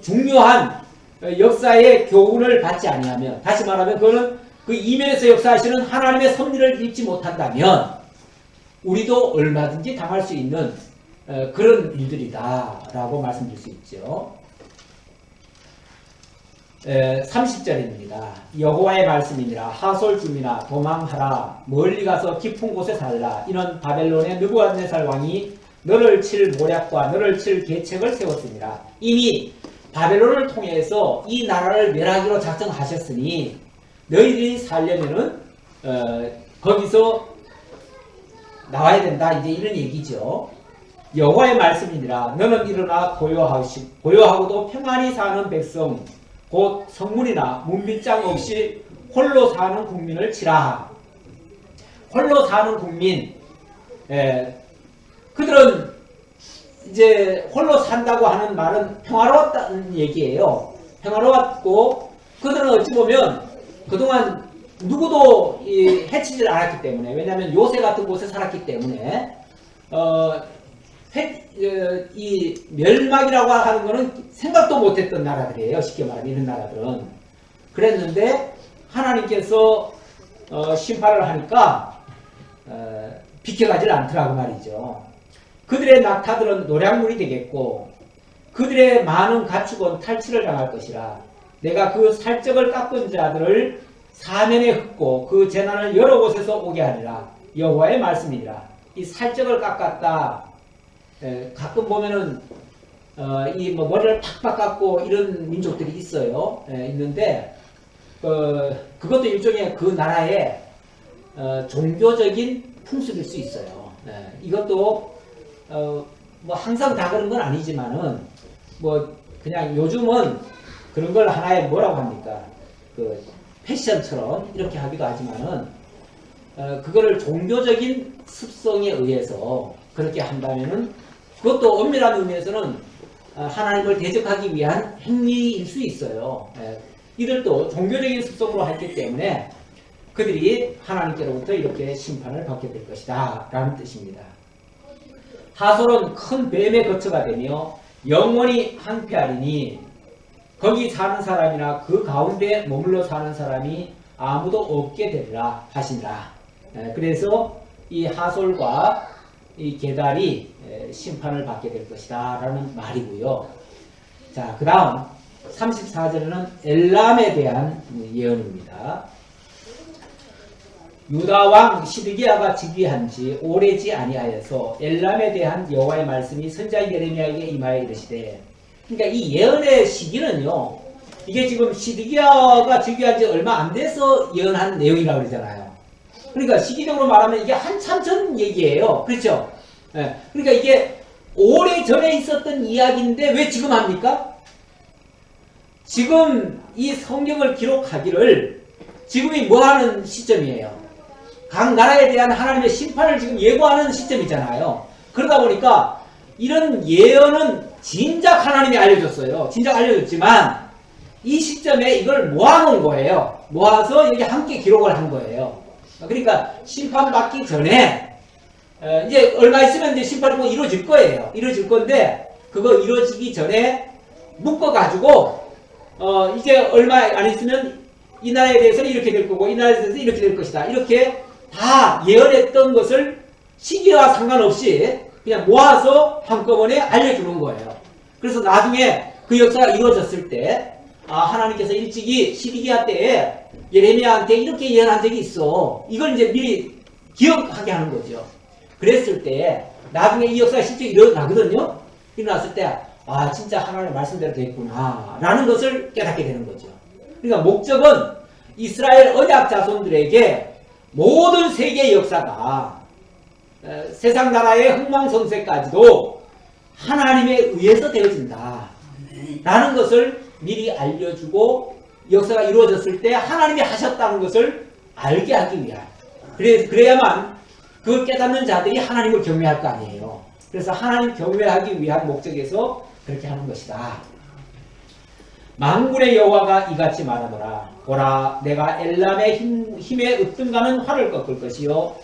중요한 역사의 교훈을 받지 아니하면, 다시 말하면 그거는 그 이면에서 역사하시는 하나님의 섭리를 읽지 못한다면 우리도 얼마든지 당할 수 있는 그런 일들이다 라고 말씀드릴 수 있죠. 30절입니다. 여호와의 말씀이니라. 하솔 주민아 도망하라. 멀리 가서 깊은 곳에 살라. 이는 바벨론의 느부갓네살 왕이 너를 칠 모략과 너를 칠 계책을 세웠습니다. 이미 바벨론을 통해서 이 나라를 멸하기로 작정하셨으니 너희들이 살려면은 거기서 나와야 된다. 이제 이런 얘기죠. 여호와의 말씀이니라. 너는 일어나 고요하고도 평안히 사는 백성 곧 성문이나 문빗장 없이 홀로 사는 국민을 치라. 홀로 사는 국민, 그들은 이제 홀로 산다고 하는 말은 평화로웠다는 얘기예요. 평화로웠고 그들은 어찌 보면 그동안 누구도 해치질 않았기 때문에, 왜냐하면 요새 같은 곳에 살았기 때문에 이 멸망이라고 하는 거는 생각도 못했던 나라들이에요. 쉽게 말하면 이런 나라들은. 그랬는데 하나님께서 심판을 하니까 비켜가질 않더라고 말이죠. 그들의 낙타들은 노략물이 되겠고 그들의 많은 가축은 탈취를 당할 것이라. 내가 그 살적을 깎은 자들을 사면에 흩고 그 재난을 여러 곳에서 오게 하리라. 여호와의 말씀이니라. 이 살적을 깎았다. 가끔 보면은 이 머리를 팍팍 깎고 이런 민족들이 있어요. 있는데 그것도 일종의 그 나라의 종교적인 풍습일 수 있어요. 이것도 항상 다 그런 건 아니지만은 그냥 요즘은 그런 걸 하나의 뭐라고 합니까? 그 패션처럼 이렇게 하기도 하지만은 그거를 종교적인 습성에 의해서 그렇게 한다면은 그것도 엄밀한 의미에서는 하나님을 대적하기 위한 행위일 수 있어요. 이들도 종교적인 습성으로 했기 때문에 그들이 하나님께로부터 이렇게 심판을 받게 될 것이다 라는 뜻입니다. 하솔은 큰 뱀의 거처가 되며 영원히 항폐하리니 거기 사는 사람이나 그 가운데 머물러 사는 사람이 아무도 없게 되리라 하시니라. 그래서 이 하솔과 이 게달이 심판을 받게 될 것이다 라는 말이고요. 자, 그 다음 34절에는 엘람에 대한 예언입니다. 유다 왕 시드기야가 즉위한 지 오래지 아니하여서 엘람에 대한 여호와의 말씀이 선지자 예레미야에게 임하여 이르시되, 그러니까 이 예언의 시기는요, 이게 지금 시드기야가 즉위한 지 얼마 안 돼서 예언한 내용이라고 그러잖아요. 그러니까 시기적으로 말하면 이게 한참 전 얘기예요. 그렇죠? 예. 그러니까 이게 오래 전에 있었던 이야기인데 왜 지금 합니까? 지금 이 성경을 기록하기를 지금이 뭐 하는 시점이에요? 각 나라에 대한 하나님의 심판을 지금 예고하는 시점이잖아요. 그러다 보니까 이런 예언은 진작 하나님이 알려줬어요. 진작 알려줬지만 이 시점에 이걸 모아놓은 거예요. 모아서 여기 함께 기록을 한 거예요. 그러니까 심판받기 전에 이제 얼마 있으면 이제 심판이 뭐 이루어질 거예요. 이루어질 건데 그거 이루어지기 전에 묶어가지고 이제 얼마 안 있으면 이 나라에 대해서는 이렇게 될 거고 이 나라에 대해서는 이렇게 될 것이다. 이렇게 다 예언했던 것을 시기와 상관없이 그냥 모아서 한꺼번에 알려주는 거예요. 그래서 나중에 그 역사가 이루어졌을 때 하나님께서 일찍이 시드기야 때에 예레미야한테 이렇게 예언한 적이 있어. 이걸 이제 미리 기억하게 하는 거죠. 그랬을 때 나중에 이 역사가 실제 일어나거든요. 일어났을 때 진짜 하나님의 말씀대로 됐구나 라는 것을 깨닫게 되는 거죠. 그러니까 목적은 이스라엘 언약 자손들에게 모든 세계의 역사가 세상 나라의 흥망성쇠까지도 하나님에 의해서 되어진다 라는 것을 미리 알려주고 역사가 이루어졌을 때 하나님이 하셨다는 것을 알게 하기 위한, 그래야만 그걸 깨닫는 자들이 하나님을 경외할 거 아니에요. 그래서 하나님 경외하기 위한 목적에서 그렇게 하는 것이다. 만군의 여호와가 이같이 말하노라. 보라, 내가 엘람의 힘에 으뜸가는 활을 꺾을 것이요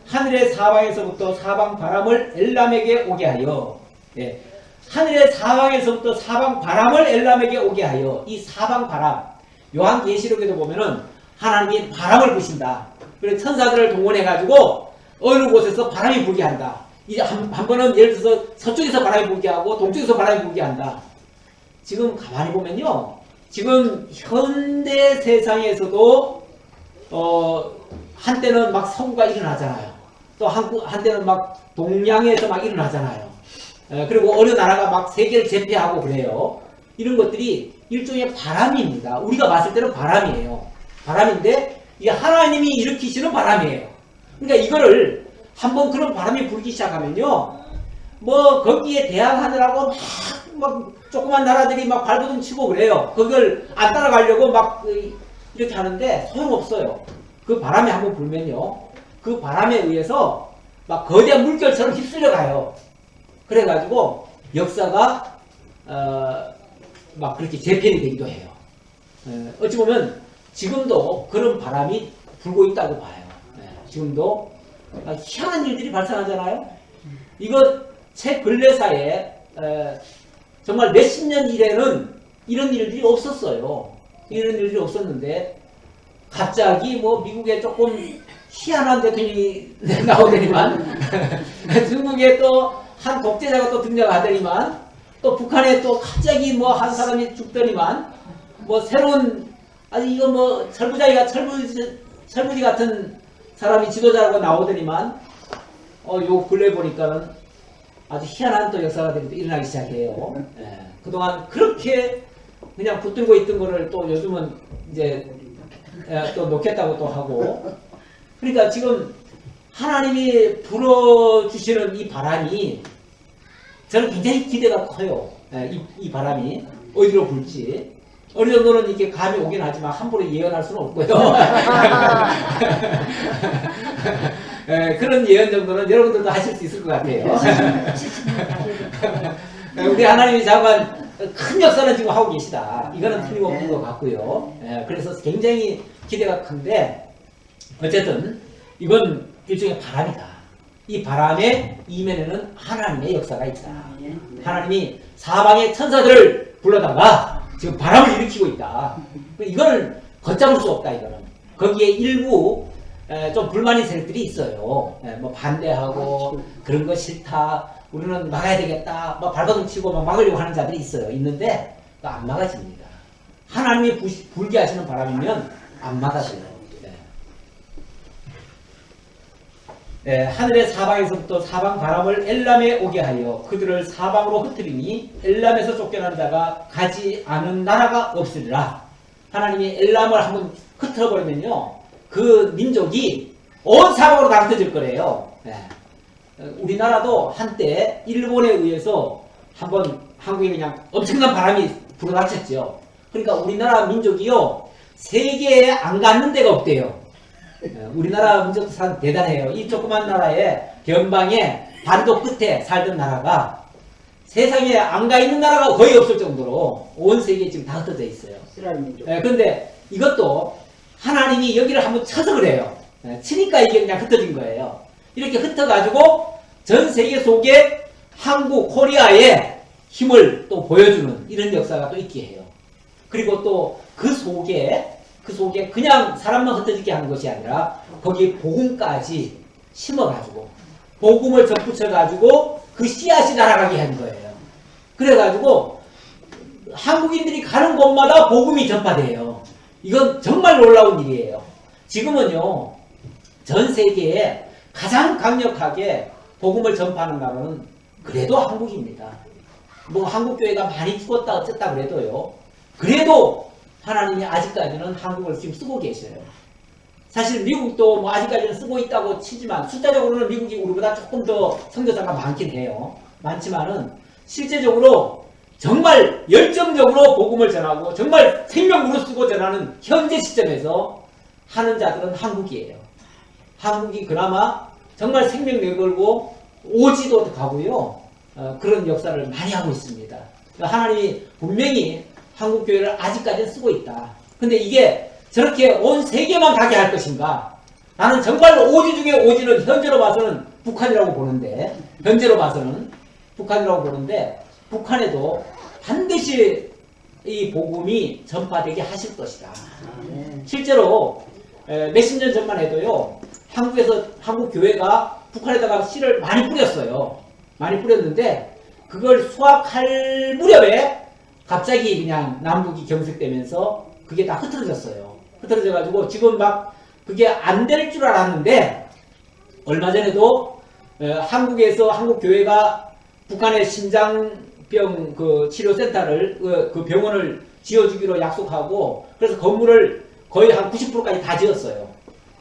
하늘의 사방에서부터 사방 바람을 엘람에게 오게 하여, 하늘의 사방에서부터 사방 바람을 엘람에게 오게 하여. 이 사방 바람, 요한계시록에도 보면은 하나님이 바람을 부신다. 그래서 천사들을 동원해가지고 어느 곳에서 바람이 불게 한다. 이제 한 번은 예를 들어서 서쪽에서 바람이 불게 하고 동쪽에서 바람이 불게 한다. 지금 가만히 보면요, 지금 현대 세상에서도 한때는 막 서구가 일어나잖아요. 또 한때는 막 동양에서 막 일어나잖아요. 그리고 어느 나라가 막 세계를 제패하고 그래요. 이런 것들이 일종의 바람입니다. 우리가 봤을 때는 바람이에요. 바람인데 이게 하나님이 일으키시는 바람이에요. 그러니까 이거를 한번 그런 바람이 불기 시작하면요, 뭐 거기에 대항하느라고 막 조그만 나라들이 막 발버둥 치고 그래요. 그걸 안 따라가려고 막 이렇게 하는데 소용없어요. 그 바람이 한번 불면요, 그 바람에 의해서 막 거대한 물결처럼 휩쓸려 가요. 그래가지고 역사가 막 그렇게 재편이 되기도 해요. 어찌 보면 지금도 그런 바람이 불고 있다고 봐요. 지금도 희한한 일들이 발생하잖아요. 이거 최 근래사에 정말 몇십 년 이래는 이런 일들이 없었어요. 이런 일들이 없었는데 갑자기 뭐 미국에 조금 희한한 대통령이 나오더니만 중국에 또 한 독재자가 또 등장하더니만 또 북한에 또 갑자기 뭐 한 사람이 죽더니만 뭐 새로운 이거 뭐 철부지 같은 사람이 지도자라고 나오더니만 요 근래 보니까는 아주 희한한 또 역사가 일어나기 시작해요. 그동안 그렇게 그냥 붙들고 있던 거를 또 요즘은 이제 또 놓겠다고 또 하고. 그러니까 지금 하나님이 불어주시는 이 바람이 저는 굉장히 기대가 커요. 이 바람이 어디로 불지. 어느 정도는 이렇게 감이 오긴 하지만 함부로 예언할 수는 없고요. 그런 예언 정도는 여러분들도 하실 수 있을 것 같아요. 우리 하나님이 자관 큰 역사는 지금 하고 계시다. 이거는 틀림없는 것 같고요. 그래서 굉장히 기대가 큰데 어쨌든 이건 일종의 바람이다. 이 바람의 이면에는 하나님의 역사가 있다. 하나님이 사방의 천사들을 불러다가 지금 바람을 일으키고 있다. 이걸 걷잡을 수 없다. 이거는 거기에 일부 좀 불만인 세력들이 있어요. 뭐 반대하고 그런 거 싫다. 우리는 막아야 되겠다. 막 발버둥 치고 막 막으려고 하는 자들이 있어요. 있는데 안 막아집니다. 하나님이 불게 하시는 바람이면 안 막아져요. 하늘의 사방에서부터 사방 바람을 엘람에 오게 하여 그들을 사방으로 흩트리니 엘람에서 쫓겨난 자가 가지 않은 나라가 없으리라. 하나님이 엘람을 한번 흩어버리면요, 그 민족이 온 사방으로 다 흩어질 거래요. 우리나라도 한때 일본에 의해서 한번 한국에 그냥 엄청난 바람이 불어닥쳤죠. 그러니까 우리나라 민족이요, 세계에 안 갔는 데가 없대요. 우리나라 민족도 참 대단해요. 이 조그만 나라에 변방에 반도 끝에 살던 나라가 세상에 안 가 있는 나라가 거의 없을 정도로 온 세계에 지금 다 흩어져 있어요. 그런데 이것도 하나님이 여기를 한번 쳐서 그래요. 치니까 이게 그냥 흩어진 거예요. 이렇게 흩어가지고 전 세계 속에 한국, 코리아에 힘을 또 보여주는 이런 역사가 또 있게 해요. 그리고 또 그 속에 그냥 사람만 흩어지게 하는 것이 아니라 거기에 복음까지 심어가지고 복음을 접붙여가지고 그 씨앗이 날아가게 한 거예요. 그래가지고 한국인들이 가는 곳마다 복음이 전파돼요. 이건 정말 놀라운 일이에요. 지금은요, 전 세계에 가장 강력하게 복음을 전파하는 나라는 그래도 한국입니다. 뭐 한국교회가 많이 죽었다 어쨌다 그래도요, 그래도 하나님이 아직까지는 한국을 지금 쓰고 계셔요. 사실 미국도 뭐 아직까지는 쓰고 있다고 치지만 숫자적으로는 미국이 우리보다 조금 더 선교사가 많긴 해요. 많지만은 실제적으로 정말 열정적으로 복음을 전하고 정말 생명으로 쓰고 전하는 현재 시점에서 하는 자들은 한국이에요. 한국이 그나마 정말 생명 내걸고 오지도 가고요, 그런 역사를 많이 하고 있습니다. 하나님이 분명히 한국교회를 아직까지는 쓰고 있다. 근데 이게 저렇게 온 세계만 가게 할 것인가? 나는 정말 오지 중에 오지는 현재로 봐서는 북한이라고 보는데, 북한에도 반드시 이 복음이 전파되게 하실 것이다. 실제로 몇십 년 전만 해도요, 한국 교회가 북한에다가 씨를 많이 뿌렸어요. 많이 뿌렸는데 그걸 수확할 무렵에 갑자기 그냥 남북이 경색되면서 그게 다 흩어졌어요. 흩어져가지고 지금 막 그게 안 될 줄 알았는데, 얼마 전에도 한국에서 한국교회가 북한의 심장병 그 치료센터를 그 병원을 지어주기로 약속하고, 그래서 건물을 거의 한 90%까지 다 지었어요.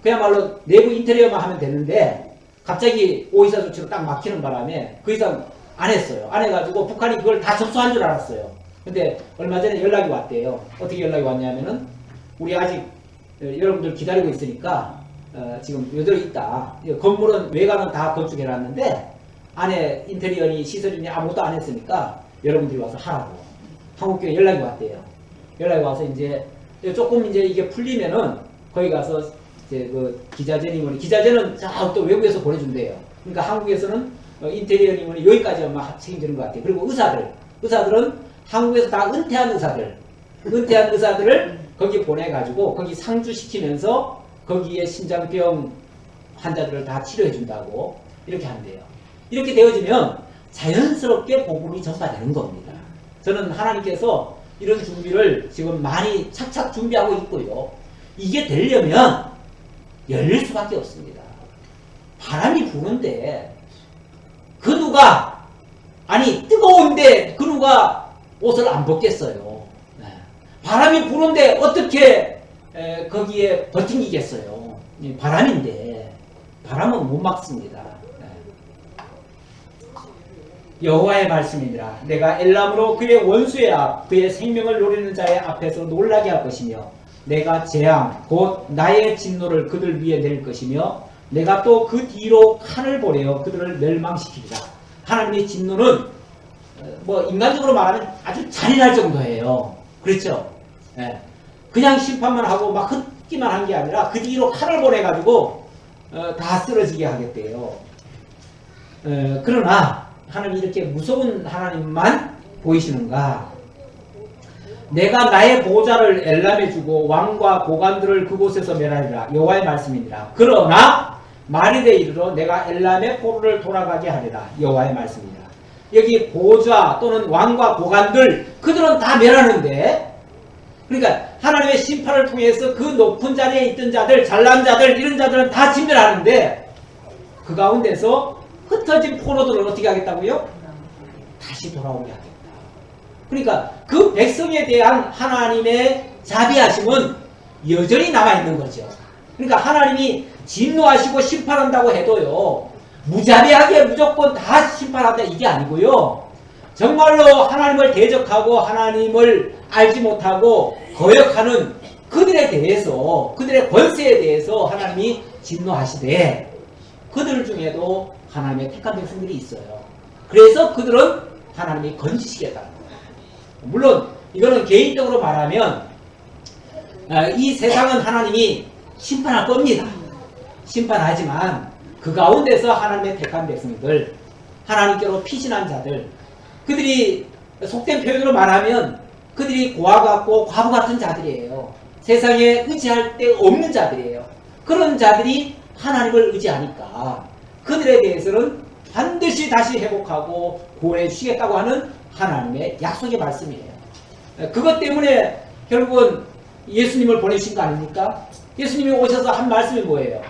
그야말로 내부 인테리어만 하면 되는데 갑자기 오이사 조치로 딱 막히는 바람에 그 이상 안 했어요. 안 해가지고 북한이 그걸 다 접수한 줄 알았어요. 근데 얼마 전에 연락이 왔대요. 어떻게 연락이 왔냐면은, 우리 아직 여러분들 기다리고 있으니까 지금 여전히 있다. 건물은 외관은 다 건축해놨는데 안에 인테리어니 시설이니 아무것도 안 했으니까 여러분들이 와서 하라고 한국교회 연락이 왔대요. 연락이 와서 이제 조금 이제 이게 풀리면은 거기 가서 이제 그 기자재는 또 외국에서 보내준대요. 그러니까 한국에서는 인테리어님은 여기까지만 책임지는 것 같아요. 그리고 의사들은 한국에서 다 은퇴한 의사들을 거기 보내가지고 거기 상주시키면서 거기에 심장병 환자들을 다 치료해준다고 이렇게 한대요. 이렇게 되어지면 자연스럽게 복음이 전파되는 겁니다. 저는 하나님께서 이런 준비를 지금 많이 착착 준비하고 있고요. 이게 되려면 열릴 수밖에 없습니다. 바람이 부는데 그 누가, 아니 뜨거운데 그 누가 옷을 안 벗겠어요. 바람이 부는데 어떻게 거기에 버티겠어요. 바람인데 바람은 못 막습니다. 여호와의 말씀이니라. 내가 엘람으로 그의 원수의 앞, 그의 생명을 노리는 자의 앞에서 놀라게 할 것이며, 내가 재앙 곧 나의 진노를 그들 위에 낼 것이며, 내가 또 그 뒤로 칼을 보내어 그들을 멸망시키리라. 하나님의 진노는 뭐 인간적으로 말하면 아주 잔인할 정도예요. 그렇죠? 그냥 심판만 하고 막 흩기만 한 게 아니라 그 뒤로 칼을 보내가지고 다 쓰러지게 하겠대요. 그러나 하나님이 이렇게 무서운 하나님만 보이시는가? 내가 나의 보좌를 엘람에 주고 왕과 고관들을 그곳에서 멸하리라. 여호와의 말씀이니라. 그러나 말일에 이르러 내가 엘람의 포로를 돌아가게 하리라. 여호와의 말씀이니라. 여기 보좌 또는 왕과 고관들, 그들은 다 멸하는데, 그러니까 하나님의 심판을 통해서 그 높은 자리에 있던 자들, 잘난 자들, 이런 자들은 다 진멸하는데, 그 가운데서 흩어진 포로들을 어떻게 하겠다고요? 다시 돌아오게 하겠다. 그러니까 그 백성에 대한 하나님의 자비하심은 여전히 남아있는 거죠. 그러니까 하나님이 진노하시고 심판한다고 해도요, 무자비하게 무조건 다 심판한다 이게 아니고요, 정말로 하나님을 대적하고 하나님을 알지 못하고 거역하는 그들에 대해서, 그들의 권세에 대해서 하나님이 진노하시되 그들 중에도 하나님의 택한 백성들이 있어요. 그래서 그들은 하나님이 건지시겠다는 거예요. 물론 이거는 개인적으로 말하면 이 세상은 하나님이 심판할 겁니다. 심판하지만 그 가운데서 하나님의 택한 백성들, 하나님께로 피신한 자들, 그들이 속된 표현으로 말하면 그들이 고아 같고 과부 같은 자들이에요. 세상에 의지할 데 없는 자들이에요. 그런 자들이 하나님을 의지하니까 그들에 대해서는 반드시 다시 회복하고 구원해 주시겠다고 하는 하나님의 약속의 말씀이에요. 그것 때문에 결국은 예수님을 보내신 거 아닙니까? 예수님이 오셔서 한 말씀이 뭐예요?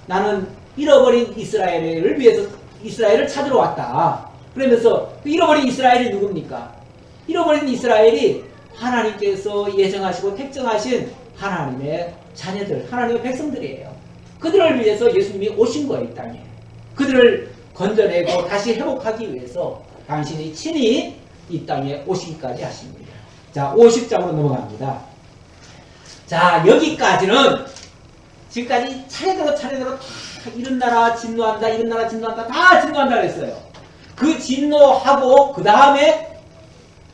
나는 잃어버린 이스라엘을 위해서 이스라엘을 찾으러 왔다. 그러면서 그 잃어버린 이스라엘이 누굽니까? 잃어버린 이스라엘이 하나님께서 예정하시고 택정하신 하나님의 자녀들, 하나님의 백성들이에요. 그들을 위해서 예수님이 오신 거예요, 이 땅에. 그들을 건져내고 다시 회복하기 위해서 당신이 친히 이 땅에 오시기까지 하십니다. 자, 50장으로 넘어갑니다. 자, 여기까지는 지금까지 차례대로 다 이런 나라 진노한다, 이런 나라 진노한다, 다 진노한다 그랬어요. 그 진노하고 그 다음에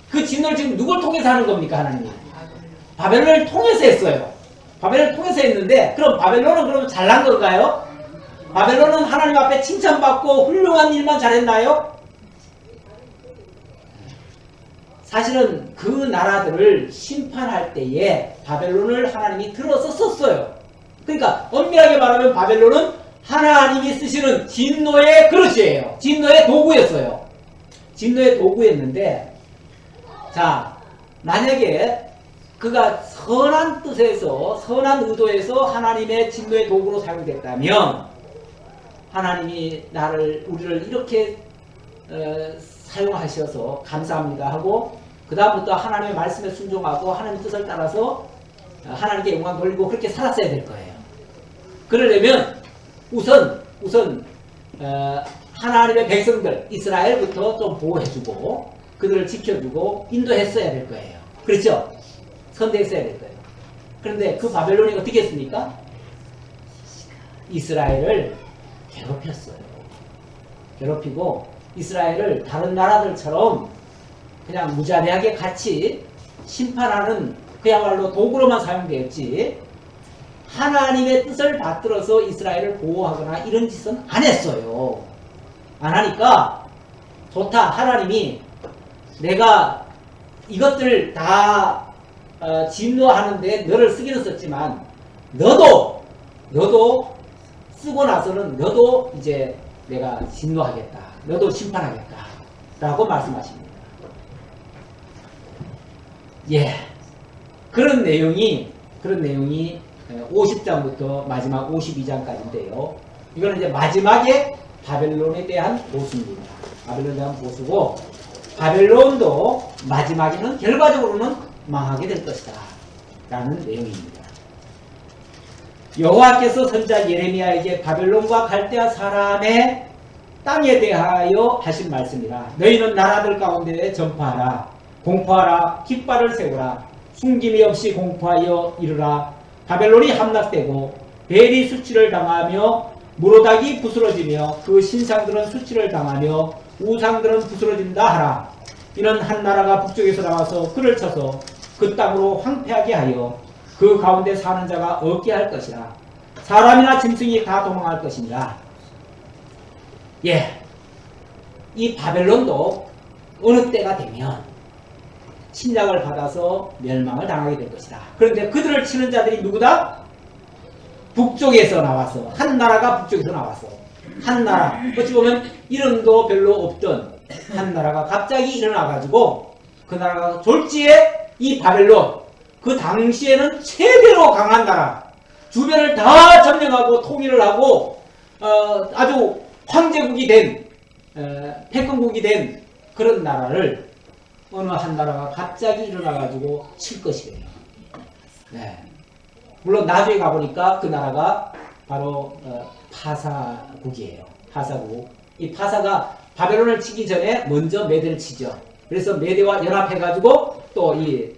그 진노를 지금 누굴 통해서 하는 겁니까, 하나님이? 바벨론을 통해서 했어요. 바벨론을 통해서 했는데, 그럼 바벨론은 그러면 잘난 건가요? 바벨론은 하나님 앞에 칭찬받고 훌륭한 일만 잘했나요? 사실은 그 나라들을 심판할 때에 바벨론을 하나님이 들어서 썼어요. 그러니까 엄밀하게 말하면 바벨론은 하나님이 쓰시는 진노의 그릇이에요. 진노의 도구였어요. 진노의 도구였는데, 자, 만약에 그가 선한 뜻에서, 선한 의도에서 하나님의 진노의 도구로 사용됐다면 하나님이 우리를 이렇게 사용하셔서 감사합니다 하고 그 다음부터 하나님의 말씀에 순종하고 하나님의 뜻을 따라서 하나님께 영광 돌리고 그렇게 살았어야 될 거예요. 그러려면 우선 하나님의 백성들 이스라엘부터 좀 보호해주고 그들을 지켜주고 인도했어야 될 거예요. 그렇죠? 선대했어야 될 거예요. 그런데 그 바벨론이 어떻게 했습니까? 이스라엘을 괴롭혔어요. 괴롭히고 이스라엘을 다른 나라들처럼 그냥 무자비하게 같이 심판하는 그야말로 도구로만 사용되었지 하나님의 뜻을 받들어서 이스라엘을 보호하거나 이런 짓은 안 했어요. 안 하니까 좋다. 하나님이 내가 이것들 다 진노하는데 너를 쓰기는 썼지만 너도 쓰고 나서는 너도 이제 내가 진노하겠다. 너도 심판하겠다. 라고 말씀하십니다. 예. 그런 내용이 50장부터 마지막 52장까지인데요. 이거는 이제 마지막에 바벨론에 대한 보수입니다. 바벨론에 대한 보수고, 바벨론도 마지막에는 결과적으로는 망하게 될 것이다. 라는 내용입니다. 여호와께서 선지자 예레미야에게 바벨론과 갈대아 사람의 땅에 대하여 하신 말씀이라. 너희는 나라들 가운데 전파하라. 공포하라. 깃발을 세우라. 숨김이 없이 공포하여 이르라. 바벨론이 함락되고 벨이 수치를 당하며 무로닥이 부스러지며 그 신상들은 수치를 당하며 우상들은 부스러진다 하라. 이는 한 나라가 북쪽에서 나와서 그를 쳐서 그 땅으로 황폐하게 하여 그 가운데 사는 자가 없게 할 것이라. 사람이나 짐승이 다 도망할 것이니라. 예, 이 바벨론도 어느 때가 되면 침략을 받아서 멸망을 당하게 될 것이다. 그런데 그들을 치는 자들이 누구다? 북쪽에서 나와서, 한 나라가 북쪽에서 나와서, 한 나라, 어찌 보면 이름도 별로 없던 한 나라가 갑자기 일어나가지고 그 나라가 졸지에 이 바벨론, 그 당시에는 최대로 강한 나라, 주변을 다 점령하고 통일을 하고 아주 황제국이 된 패권국이 된 그런 나라를 어느 한 나라가 갑자기 일어나가지고 칠 것이에요. 네. 물론 나중에 가보니까 그 나라가 바로 파사국이에요. 파사국. 이 파사가 바벨론을 치기 전에 먼저 메대를 치죠. 그래서 메대와 연합해가지고 또 이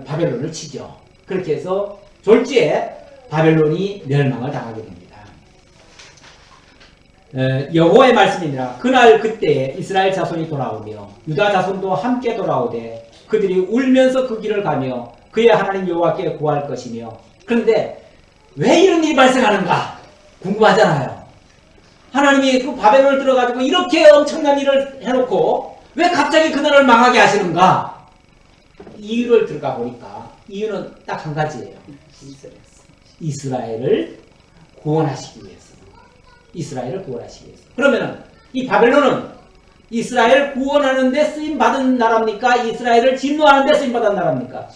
바벨론을 치죠. 그렇게 해서 졸지에 바벨론이 멸망을 당하게 됩니다. 여호와의 말씀이니라. 그날 그때에 이스라엘 자손이 돌아오며 유다 자손도 함께 돌아오되 그들이 울면서 그 길을 가며 그의 하나님 여호와께 구할 것이며. 그런데 왜 이런 일이 발생하는가 궁금하잖아요. 하나님이 그 바벨론을 들어가지고 이렇게 엄청난 일을 해놓고 왜 갑자기 그 나라를 망하게 하시는가? 이유를 들어가 보니까 이유는 딱 한 가지예요. 이스라엘을 구원하시기 위해서. 이스라엘을 구원하시기 위해서. 그러면은 이 바벨론은 이스라엘 구원하는 데 쓰임 받은 나라입니까? 이스라엘을 진노하는 데 쓰임 받은 나라입니까?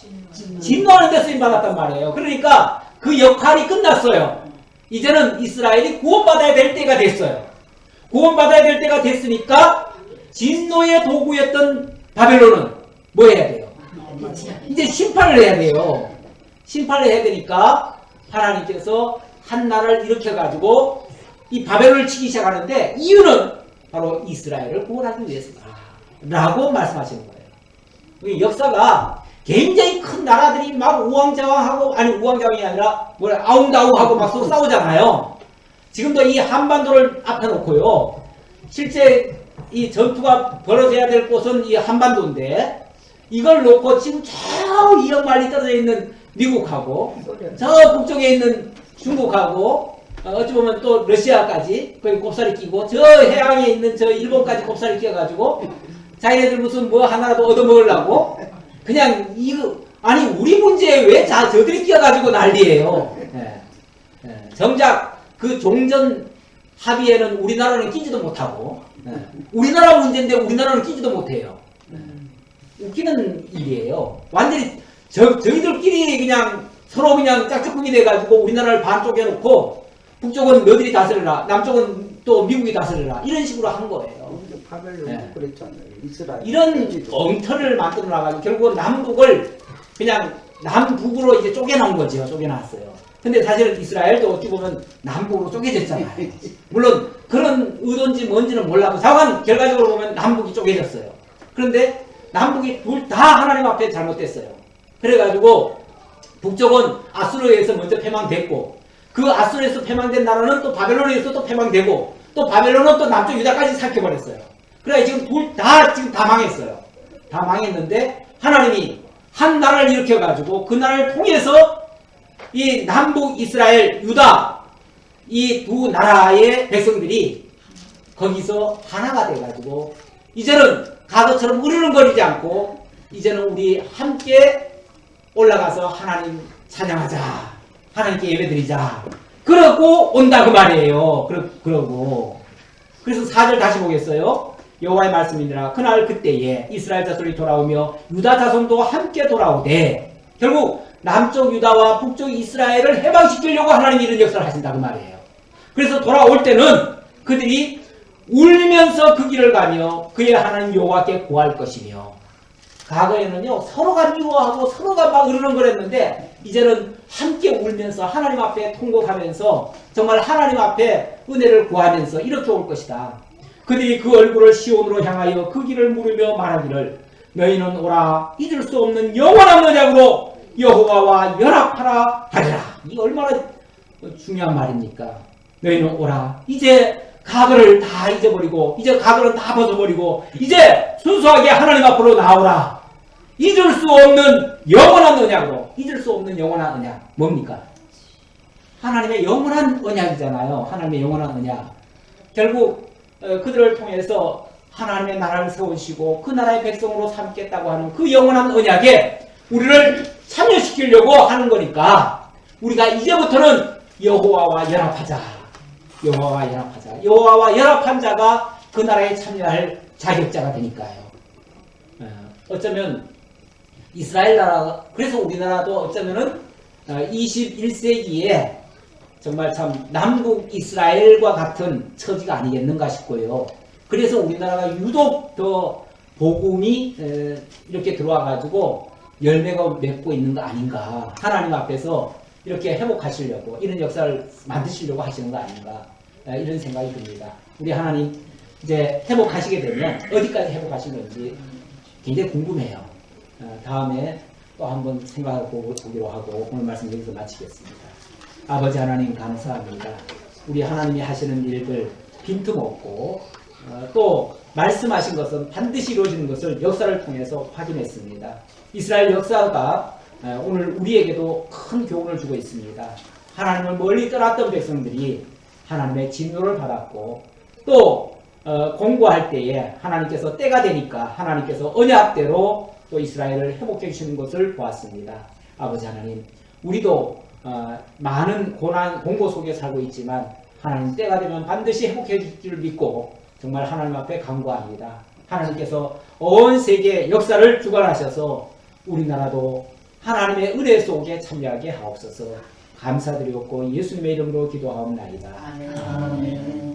진노하는 데 쓰임 받았단 말이에요. 그러니까 그 역할이 끝났어요. 이제는 이스라엘이 구원받아야 될 때가 됐어요. 구원받아야 될 때가 됐으니까 진노의 도구였던 바벨론은 뭐 해야 돼요? 이제 심판을 해야 돼요. 심판을 해야 되니까 하나님께서 한 나라를 일으켜가지고 이 바벨론을 치기 시작하는데 이유는 바로 이스라엘을 구원하기 위해서다 라고 말씀하시는 거예요. 역사가 굉장히 큰 나라들이 막 우왕좌왕하고, 아니 우왕좌왕이 아니라 뭐야 아웅다웅하고 막 서로 싸우잖아요. 지금도 이 한반도를 앞에 놓고요, 실제 이 전투가 벌어져야 될 곳은 이 한반도인데 이걸 놓고 지금 저 2억 마일이 떨어져 있는 미국하고 저 북쪽에 있는 중국하고 어찌 보면 또 러시아까지 거기 곱살이 끼고 저 해양에 있는 저 일본까지 곱살이 끼어가지고 자기네들 무슨 뭐 하나라도 얻어먹으려고 그냥 이거 아니 우리 문제에 왜 저들이 끼어가지고 난리예요. 정작 그 종전 합의에는 우리나라는 끼지도 못하고 우리나라 문제인데 우리나라는 끼지도 못해요. 웃기는 일이에요. 완전히 저희들끼리 그냥 서로 그냥 짝짝꿍이 돼가지고 우리나라를 반쪽에 놓고 북쪽은 너희들이 다스려라, 남쪽은 또 미국이 다스려라, 이런 식으로 한 거예요. 바벨론도 그랬잖아요. 이스라엘. 이런 엉터리를 만들어 나가지고 결국은 남북을 그냥 남북으로 이제 쪼개놓은 거죠. 쪼개놨어요. 근데 사실은 이스라엘도 어찌 보면 남북으로 쪼개졌잖아요. 물론 그런 의도인지 뭔지는 몰라도 자관 결과적으로 보면 남북이 쪼개졌어요. 그런데 남북이 둘 다 하나님 앞에 잘못됐어요. 그래가지고 북쪽은 아수르에서 먼저 패망됐고 그 아수르에서 패망된 나라는 또 바벨론에서 또 패망되고 또 바벨론은 또 남쪽 유다까지 삼켜버렸어요. 그래 지금 둘 다 지금 다 망했어요. 다 망했는데 하나님이 한 나라를 일으켜가지고 그 나라를 통해서 이 남북 이스라엘 유다 이 두 나라의 백성들이 거기서 하나가 돼가지고 이제는 과거처럼 으르렁거리지 않고 이제는 우리 함께 올라가서 하나님 찬양하자, 하나님께 예배드리자, 그러고 온다 그 말이에요. 그러고 그래서 4절 다시 보겠어요. 여호와의 말씀이니라. 그날 그때에 이스라엘 자손이 돌아오며 유다 자손도 함께 돌아오되 결국 남쪽 유다와 북쪽 이스라엘을 해방시키려고 하나님이 이런 역사를 하신다 그 말이에요. 그래서 돌아올 때는 그들이 울면서 그 길을 가며 그의 하나님 여호와께 구할 것이며, 과거에는요 서로가 미워하고 서로가 막 으르렁거렸는데 이제는 함께 울면서 하나님 앞에 통곡하면서 정말 하나님 앞에 은혜를 구하면서 이렇게 올 것이다. 그들이 그 얼굴을 시온으로 향하여 그 길을 물으며 말하기를 너희는 오라 잊을 수 없는 영원한 언약으로 여호와와 연합하라 하리라. 이 얼마나 중요한 말입니까? 너희는 오라, 이제 과거를 다 잊어버리고 이제 과거를 다 벗어버리고 이제 순수하게 하나님 앞으로 나오라. 잊을 수 없는 영원한 언약으로. 잊을 수 없는 영원한 언약 뭡니까? 하나님의 영원한 언약이잖아요. 하나님의 영원한 언약. 결국 그들을 통해서 하나님의 나라를 세우시고 그 나라의 백성으로 삼겠다고 하는 그 영원한 언약에 우리를 참여시키려고 하는 거니까 우리가 이제부터는 여호와와 연합하자. 여호와와 연합하자. 여호와와 연합한 자가 그 나라에 참여할 자격자가 되니까요. 어쩌면 이스라엘 나라, 그래서 우리나라도 어쩌면은 21세기에 정말 참 남북 이스라엘과 같은 처지가 아니겠는가 싶고요. 그래서 우리나라가 유독 더 복음이 이렇게 들어와 가지고 열매가 맺고 있는 거 아닌가. 하나님 앞에서 이렇게 회복하시려고 이런 역사를 만드시려고 하시는 거 아닌가. 이런 생각이 듭니다. 우리 하나님 이제 회복하시게 되면 어디까지 회복하시는지 굉장히 궁금해요. 다음에 또 한번 생각해 보기로 하고 오늘 말씀 여기서 마치겠습니다. 아버지 하나님 감사합니다. 우리 하나님이 하시는 일들 빈틈없고 또 말씀하신 것은 반드시 이루어지는 것을 역사를 통해서 확인했습니다. 이스라엘 역사가 오늘 우리에게도 큰 교훈을 주고 있습니다. 하나님을 멀리 떠났던 백성들이 하나님의 진노를 받았고 또 공고할 때에 하나님께서 때가 되니까 하나님께서 언약대로 또 이스라엘을 회복해 주시는 것을 보았습니다. 아버지 하나님, 우리도 많은 고난, 공고 속에 살고 있지만 하나님 때가 되면 반드시 회복해 줄 줄 믿고 정말 하나님 앞에 간구합니다. 하나님께서 온 세계 역사를 주관하셔서 우리나라도 하나님의 은혜 속에 참여하게 하옵소서. 감사드리옵고 예수님의 이름으로 기도하옵나이다. 아멘.